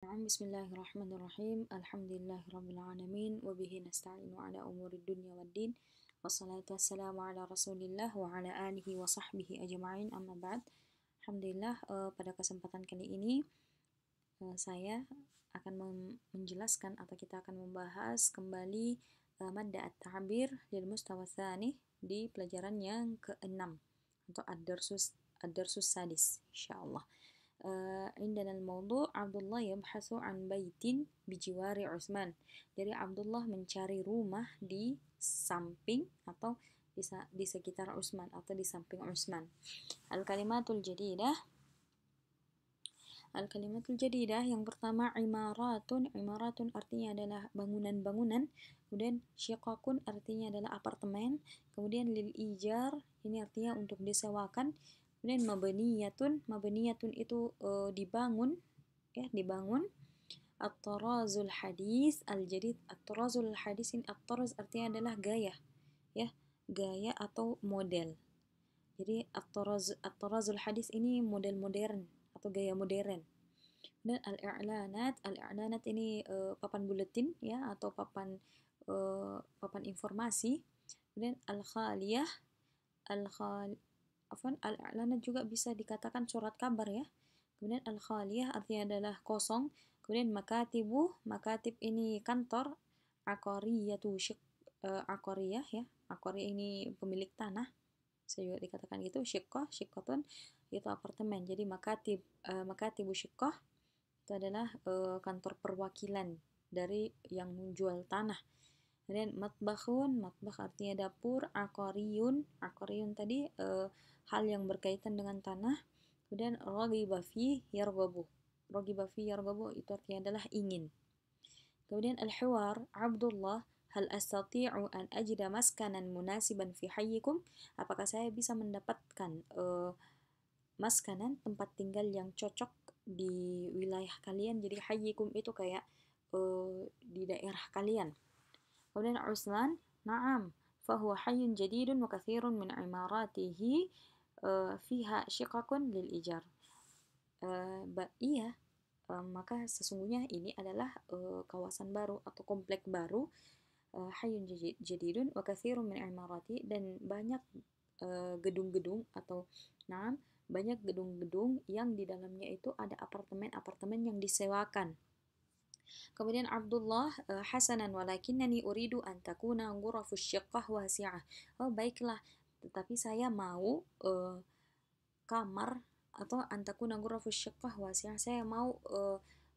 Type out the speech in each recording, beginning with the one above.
Bismillahirrahmanirrahim. Alhamdulillahirrabbilalamin. Wabihi nasta'inu ala umuri dunya waddin. Wassalatu wassalamu ala rasulillah wa ala alihi wa sahbihi ajma'in, amma ba'd. Alhamdulillah, pada kesempatan kali ini saya akan menjelaskan atau kita akan membahas kembali madda at-ta'bir lil mustawa tsani di pelajaran yang ke-6 atau ad-darsus sadis insyaallah. عندنا الموضوع عبد الله يبحث عن بيت بجوار عثمان. Dari Abdullah mencari rumah di samping atau di sekitar Utsman atau di samping Utsman. Al-kalimatul jadidah. Al-kalimatul jadidah yang pertama imaratun. Imaratun artinya adalah bangunan-bangunan. Kemudian syiqaqun artinya adalah apartemen. Kemudian lil ijar ini artinya untuk disewakan. Kemudian mabaniyatun itu dibangun, ya, dibangun. At-tarazul hadis al-jadid. At-tarazul hadis ini at-taraz artinya adalah gaya, ya, gaya atau model. Jadi at-tarazul hadis ini model modern atau gaya modern. Dan al-i'lanat ini papan buletin, ya, atau papan informasi. Kemudian al-khaliyah, al-i'lanat juga bisa dikatakan surat kabar, ya. Kemudian al-khaliyah artinya adalah kosong. Kemudian makatib ini kantor. Aqariyatu aqariyah, ya. Aqariyah ini pemilik tanah. Saya juga dikatakan gitu. Syiqqatun itu apartemen. Jadi makatibu syiqqah itu adalah kantor perwakilan dari yang menjual tanah. Kemudian matbakh artinya dapur. Aqariyun tadi hal yang berkaitan dengan tanah. Kemudian raghiba fi yarghabu itu artinya adalah ingin. Kemudian al-hiwar Abdullah, hal astati'u an ajida maskanan munasiban fi hayyikum? Apakah saya bisa mendapatkan maskanan, tempat tinggal yang cocok di wilayah kalian? Jadi hayyikum itu kayak di daerah kalian. Kemudian Utsman, na'am, fahuwa hayyun jadidun wa katsirun min imaratihi fiha syiqaqun lil ijar. Iya, maka sesungguhnya ini adalah kawasan baru atau komplek baru. Hayyun jadidun wa katsirun min imarati, dan banyak gedung-gedung atau banyak gedung-gedung yang di dalamnya itu ada apartemen-apartemen yang disewakan. Kemudian Abdullah, hasanan walakinnani uridu an takuna ghurafus syiqqah wasi'ah. Oh, baiklah, tetapi saya mau kamar atau an takuna ghurafus syiqqah wasi'ah. Saya mau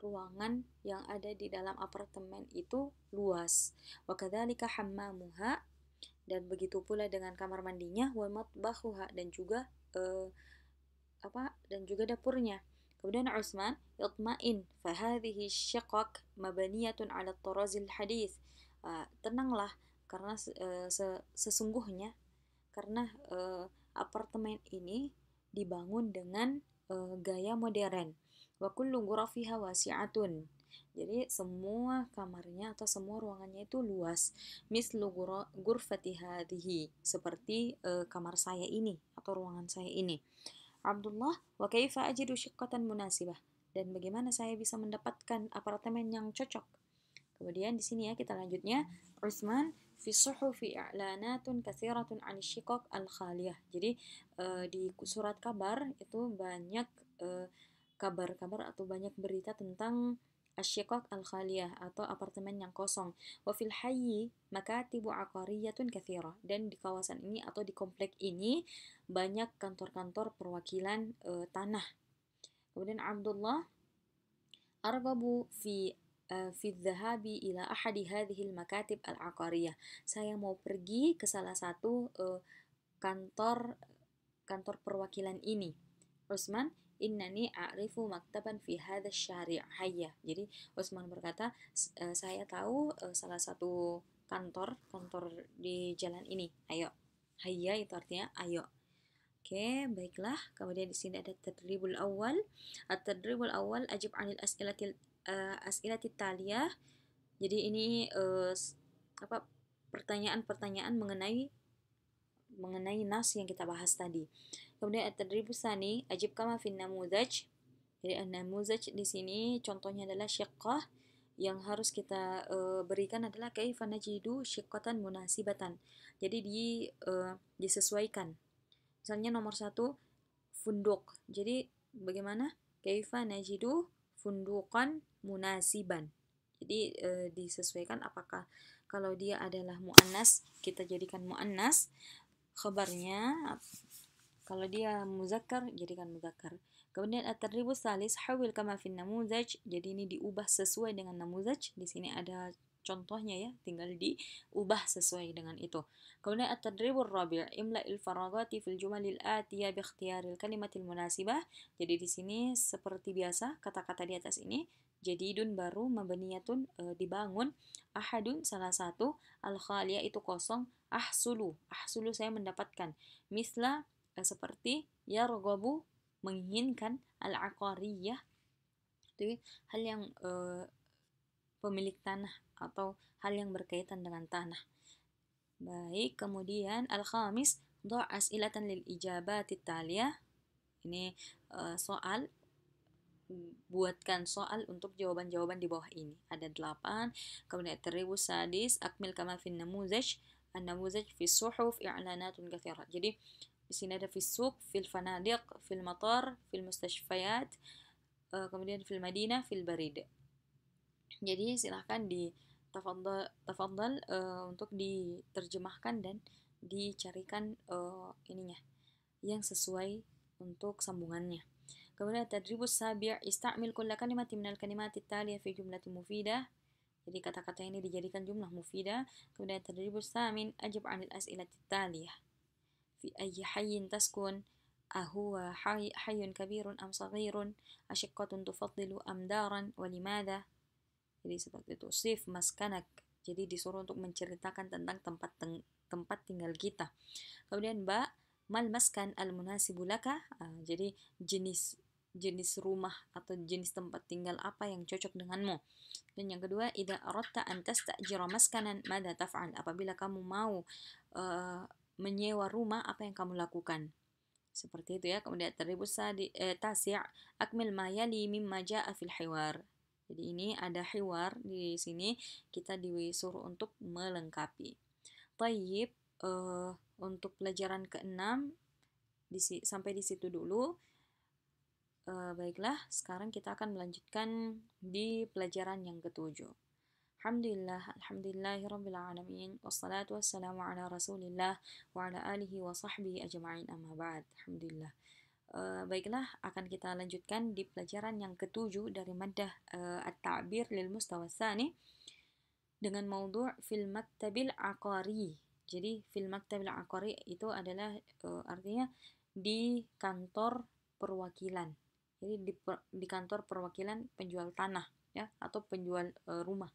ruangan yang ada di dalam apartemen itu luas. Wa kadzalika hammamuha, dan begitu pula dengan kamar mandinya. Wa matbakhuha, dan juga dapurnya. Kemudian Utsman, yatma'in fa hadhihi syiqaq mabaniyatun 'ala at-tarazil hadis. Tenanglah, karena sesungguhnya karena apartemen ini dibangun dengan gaya modern. Wa kullu ghurafiha wasi'atun. Jadi semua kamarnya atau semua ruangannya itu luas. Mislu ghurfati hadhihi, seperti kamar saya ini atau ruangan saya ini. Abdullah, wa kaifa ajidu syiqqatan munasibah? Dan bagaimana saya bisa mendapatkan apartemen yang cocok? Kemudian di sini, ya, kita lanjutnya. Utsman, fi suhufi i'lanatun katsiratun 'an syiqqaq al-khaliyah. Jadi di surat kabar itu banyak kabar-kabar atau banyak berita tentang asyiqaq al-khaliyah atau apartemen yang kosong. Wa fil hayyi makatibu aqariyatun katsirah, dan di kawasan ini atau di komplek ini banyak kantor-kantor perwakilan tanah. Kemudian Abdullah, arghabu fi dhahabi ila ahadi hadhihi al-makatib al-aqariyah. Saya mau pergi ke salah satu kantor perwakilan ini. Utsman, innani a'rifu maktaban fi hadha syari' hayya. Jadi Utsman berkata, saya tahu salah satu kantor di jalan ini. Ayo. Hayya itu artinya ayo. Oke, baiklah. Kemudian di sini ada tadribul awal. At-tadribul awal, ajib 'anil as'ilati taliyah. Jadi ini pertanyaan-pertanyaan mengenai nas yang kita bahas tadi. Kemudian at-tadribus tsani, ajib kama fin namudhaj. Jadi an-namuzaj di sini contohnya adalah syiqqah. Yang harus kita berikan adalah kaifa najidu syiqqatan munasibatan. Jadi disesuaikan. Misalnya nomor satu, funduk. Jadi bagaimana? Kaifa najidu fundukan munasiban. Jadi disesuaikan apakah kalau dia adalah muannas kita jadikan muannas khabarnya, kalau dia muzakkar jadikan muzakkar. Kemudian at-tadribus salis hawil kama fin namuzaj. Jadi ini diubah sesuai dengan namuzaj. Di sini ada contohnya ya, tinggal diubah sesuai dengan itu. Kemudian at-tadribur rabi' imla'il faragati fil jumalil atiyah bi ikhtiyaril kalimatil munasibah. Jadi di sini seperti biasa kata-kata di atas ini jadidun baru, mabaniyatun dibangun, ahadun salah satu, al-khaliyah itu kosong, ahsulu saya mendapatkan, misla seperti yarghabu menginginkan, al-aqariyah itu hal yang pemilik tanah atau hal yang berkaitan dengan tanah. Baik, kemudian al-khamis dha' as'ilatan lil ijabati taliyah. Ini soal, buatkan soal untuk jawaban-jawaban di bawah ini. Ada 8. Kemudian at-taribus sadis akmil kama fin namuzaj. An-namuzaj fi suhuf i'lanatun katsirat. Jadi di sini ada fi suq, fil fanadiq, fil matar, fil mustashfayat, kemudian fil madinah, fil barid. Jadi silahkan tafadhal untuk diterjemahkan dan dicarikan ininya yang sesuai untuk sambungannya. Kemudian tadribus sabi' ista'mil kulla kalimatin minal kalimati taliyah fi jumlatin mufidah. Jadi kata-kata ini dijadikan jumlah mufidah. Kemudian tadribus samin ajib 'anil as'ilati taliyah. Fi ayyi hayyin taskun? Ahuwa hayyun kabirun am saghirun? Ashiqqatun tufaddilu am daran? Wa limadha? Jadi seperti itu. Sif maskanak. Jadi disuruh untuk menceritakan tentang tempat tinggal kita. Kemudian mal maskan al munasibu laka. Jadi jenis rumah atau jenis tempat tinggal apa yang cocok denganmu. Dan yang kedua, idza aradta an tastajira maskanan madza taf'al? Apabila kamu mau menyewa rumah, apa yang kamu lakukan? Seperti itu ya. Kemudian taribus tasi' akmil ma yali mimma jaa fil hiwar. Jadi ini ada hiwar di sini, kita disuruh untuk melengkapi. Tayyib, untuk pelajaran ke-6 sampai di situ dulu. Baiklah, sekarang kita akan melanjutkan di pelajaran yang ke-7. Alhamdulillahirabbil alamin, wassalatu wassalamu ala Rasulillah wa ala alihi wa sahbihi ajma'in, amma ba'd. Alhamdulillah. Baiklah, akan kita lanjutkan di pelajaran yang ke-7 dari maddah at-ta'bir lil mustawa tsani dengan maudhu' fil maktabil aqari. Jadi fil maktabil aqari itu adalah artinya di kantor perwakilan. Jadi di kantor perwakilan penjual tanah ya atau penjual rumah.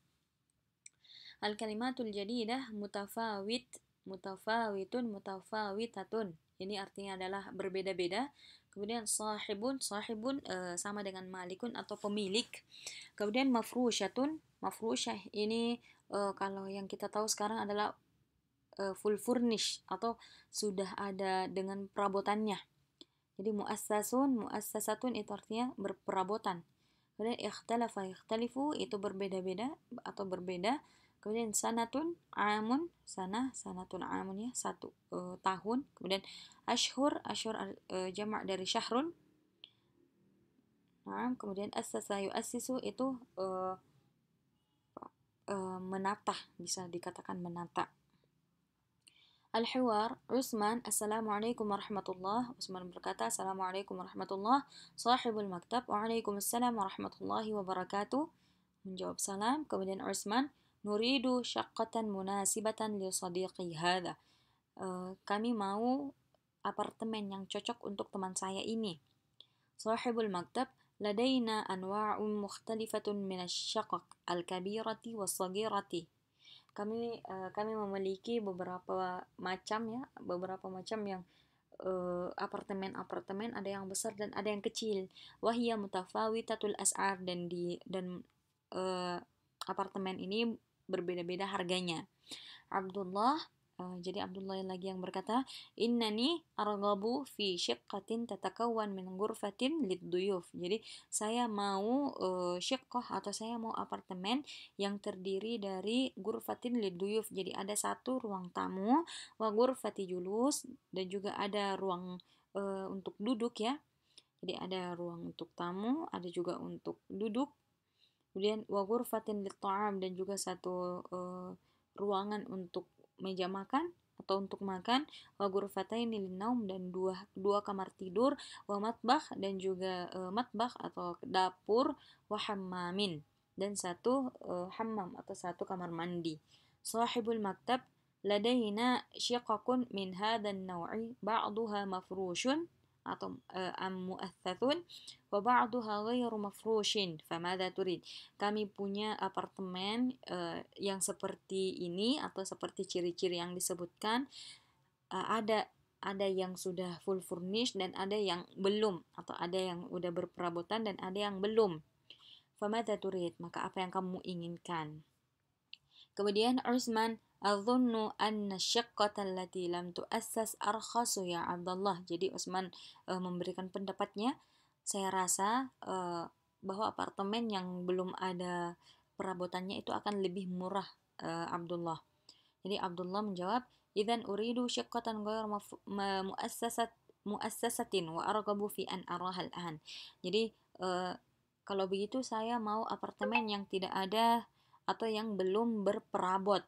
Al-kalimatul jadidah mutafawitun, mutafawitatun. Ini artinya adalah berbeda-beda. Kemudian sahibun sama dengan malikun atau pemilik. Kemudian mafrusyatun, mafrusyah ini kalau yang kita tahu sekarang adalah full furnish atau sudah ada dengan perabotannya. Jadi muassasatun itu artinya berperabotan. Kemudian ikhtalifu itu berbeda-beda atau berbeda. Kemudian sanatun sanatun amun ya, satu tahun. Kemudian ashhur jamak dari syahrun. Nah, kemudian assasa yu'assisu itu menata, bisa dikatakan menata. Al-hiwar, Utsman, Assalamualaikum warahmatullah. Utsman berkata, Assalamualaikum warahmatullah. Sahibul maktab, Waalaikumsalam warahmatullahi wabarakatuh. Menjawab salam. Kemudian Utsman, Nuridu syaqqatan munasibatan li sadiqi hadha. Kami mau apartemen yang cocok untuk teman saya ini. Sahibul maktab, Ladaina anwa'un mukhtalifatun minasyaqaq al-kabirati was-saghirati. Kami memiliki beberapa macam yang apartemen ada yang besar dan ada yang kecil. Wahia mutafawitatul as'ar, dan apartemen ini berbeda-beda harganya. Abdullah Jadi Abdullah lagi yang berkata, innani arghabu fi syiqqatin tatakawwan min ghurfatin lidduyuf. Jadi saya mau syiqqah atau saya mau apartemen yang terdiri dari ghurfatin lidduyuf. Jadi ada satu ruang tamu, wa ghurfati julus, dan juga ada ruang untuk duduk ya. Jadi ada ruang untuk tamu, ada juga untuk duduk. Kemudian wa ghurfatin lit-ta'am, dan juga satu ruangan untuk meja makan atau untuk makan, wa ghurfataini lin-naum, dan dua kamar tidur, wa matbakh, dan juga matbakh atau dapur, wa hammamin, dan satu hammam atau satu kamar mandi. Sahibul maktab ladaina syiqaqun min hadzal naw'i ba'daha mafrushun atau mu'athathun wa ba'daha ghairu mafrushin, famadza turid. Kami punya apartemen yang seperti ini atau seperti ciri-ciri yang disebutkan. Ada yang sudah full furnished dan ada yang belum, atau ada yang udah berperabotan dan ada yang belum. Famadza turid, maka apa yang kamu inginkan? Kemudian Utsman, Adzunnu anna syaqqata allati lam tu'assas arkhasu ya Abdullah. Jadi Utsman memberikan pendapatnya, saya rasa bahwa apartemen yang belum ada perabotannya itu akan lebih murah, Abdullah. Jadi Abdullah menjawab, idzan uridu syaqqatan ghayr muassasatin wa arghabu fi an araha al-an. Jadi kalau begitu saya mau apartemen yang tidak ada atau yang belum berperabot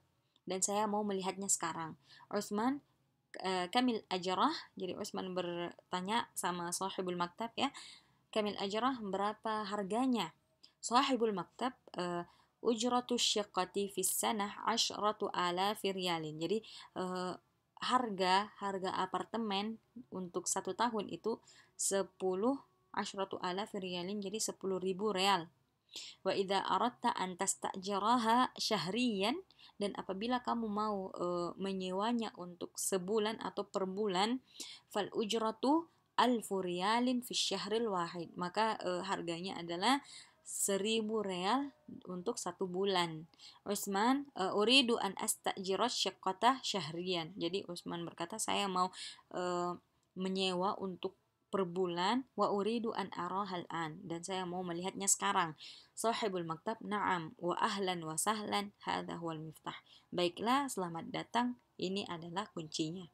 dan saya mau melihatnya sekarang. Utsman, kamil ajrah. Jadi Utsman bertanya sama sahibul maktab ya, kamil ajrah, berapa harganya? Sahibul maktab, ujratu syiqqati fis sanah 10,000 riyalin. Jadi harga apartemen untuk 1 tahun itu 10,000 riyalin, jadi 10.000 real. Wa idza aradta an tastajiraha syahriyan, dan apabila kamu mau menyewanya untuk sebulan atau per bulan, fal ujratu 1.000 riyalin fi syahril wahid, maka harganya adalah 1.000 real untuk 1 bulan. Utsman, uridu an astajira syaqqata syahriyan. Jadi Utsman berkata, saya mau menyewa untuk per bulan, wa uridu an arahal an, dan saya mau melihatnya sekarang. Sahibul maktab, na'am wa ahlan wa sahlan, hadha huwal miftah. Baiklah, selamat datang, ini adalah kuncinya.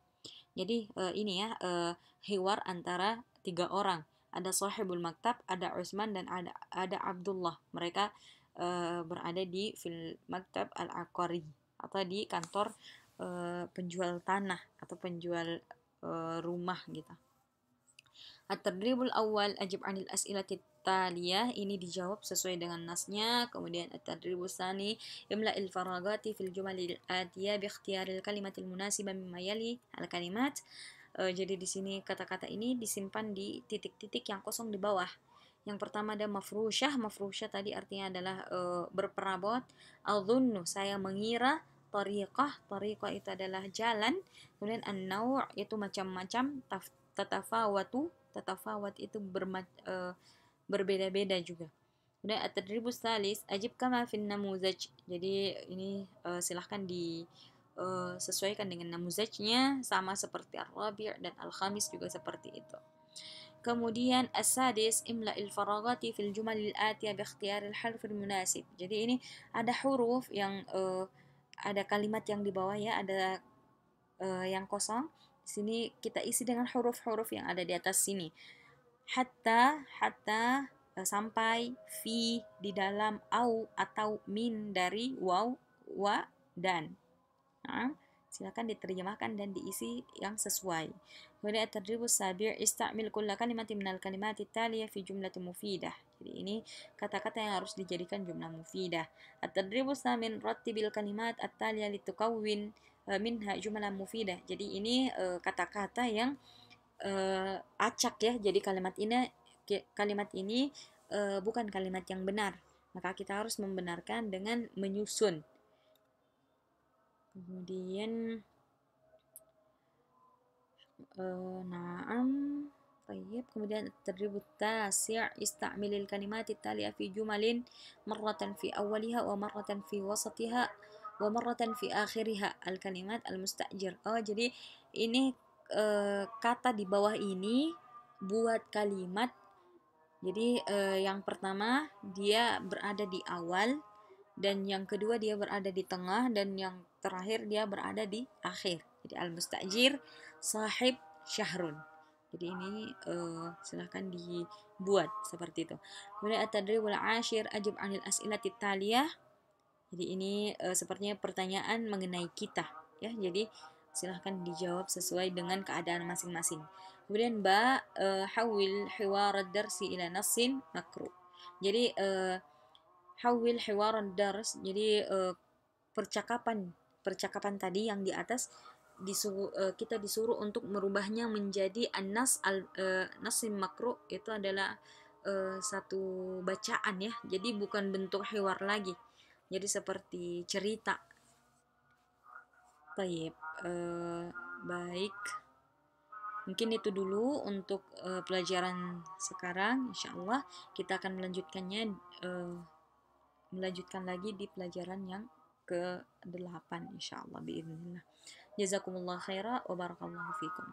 Jadi ini ya hiwar antara 3 orang. Ada sahibul maktab, ada Utsman, dan ada Abdullah. Mereka berada di fil maktab al-aqari, atau di kantor penjual tanah atau penjual rumah gitu. At-tadribul awal, ajib anil as'ilati taliyah, ini dijawab sesuai dengan nasnya. Kemudian at-tadribus tsani, imla'il faragati fil jumalil atiyah bi ikhtiyaril kalimatil munasibah mimma yali al kalimat. Jadi di sini kata-kata ini disimpan di titik-titik yang kosong di bawah. Yang pertama ada mafrusyah. Mafrusyah tadi artinya adalah berperabot. Adzunnu, saya mengira. Tariqah itu adalah jalan. Kemudian an-naw' itu macam-macam. Tatafawat itu berbeda-beda juga. Kemudian at-tadribus tsalis, ajib kama fin namuzaj. Jadi ini silahkan sesuaikan dengan namuzajnya, sama seperti ar-rabi' dan al-khamis juga seperti itu. Kemudian as-sadis, imla'il faragati fil jumalil atiyah bi ikhtiyaril harfil munasib. Jadi ini ada huruf yang ada kalimat yang di bawah ya, ada yang kosong. Di sini kita isi dengan huruf-huruf yang ada di atas sini. Hatta sampai, fi di dalam, au atau, min dari, waw, wa, dan. Nah, silakan diterjemahkan dan diisi yang sesuai. Kemudian at-tadribus sabi', istamil kulla kalimatin minal kalimati taliyah fi jumlatin mufidah. Jadi ini kata-kata yang harus dijadikan jumlah mufidah. At-tadribus samin, rattibil kalimat at-taliyah litukawwin minha jumlah mufidah. Jadi ini kata-kata yang acak ya. Jadi kalimat ini bukan kalimat yang benar. Maka kita harus membenarkan dengan menyusun. Kemudian na'am, tayyib. Kemudian tadribut tasi', istamilil kalimati taliya fi jumalin marratan fi awwaliha wa marratan fi wasatiha wa marratan fi akhiriha al-kalimat al-mustajir. Oh, jadi ini kata di bawah ini buat kalimat. Jadi yang pertama dia berada di awal, dan yang kedua dia berada di tengah, dan yang terakhir dia berada di akhir. Jadi al-mustajir sahib syahrun. Jadi ini silahkan dibuat seperti itu. Kemudian at-tadribul ashir, ajib 'anil as'ilati taliyah. Jadi ini sepertinya pertanyaan mengenai kita ya. Jadi silahkan dijawab sesuai dengan keadaan masing-masing. Kemudian hawil hiwar ad-darsi ila nassin makru. Jadi hawil hiwar ad-dars, jadi percakapan tadi yang di atas kita disuruh untuk merubahnya menjadi nassim makru. Itu adalah satu bacaan ya. Jadi bukan bentuk hiwar lagi. Jadi seperti cerita. Baik, baik. Mungkin itu dulu untuk pelajaran sekarang. Insyaallah kita akan melanjutkan lagi di pelajaran yang ke-8 insyaallah biidznillah. Jazakumullah khaira wa barakallahu fikum.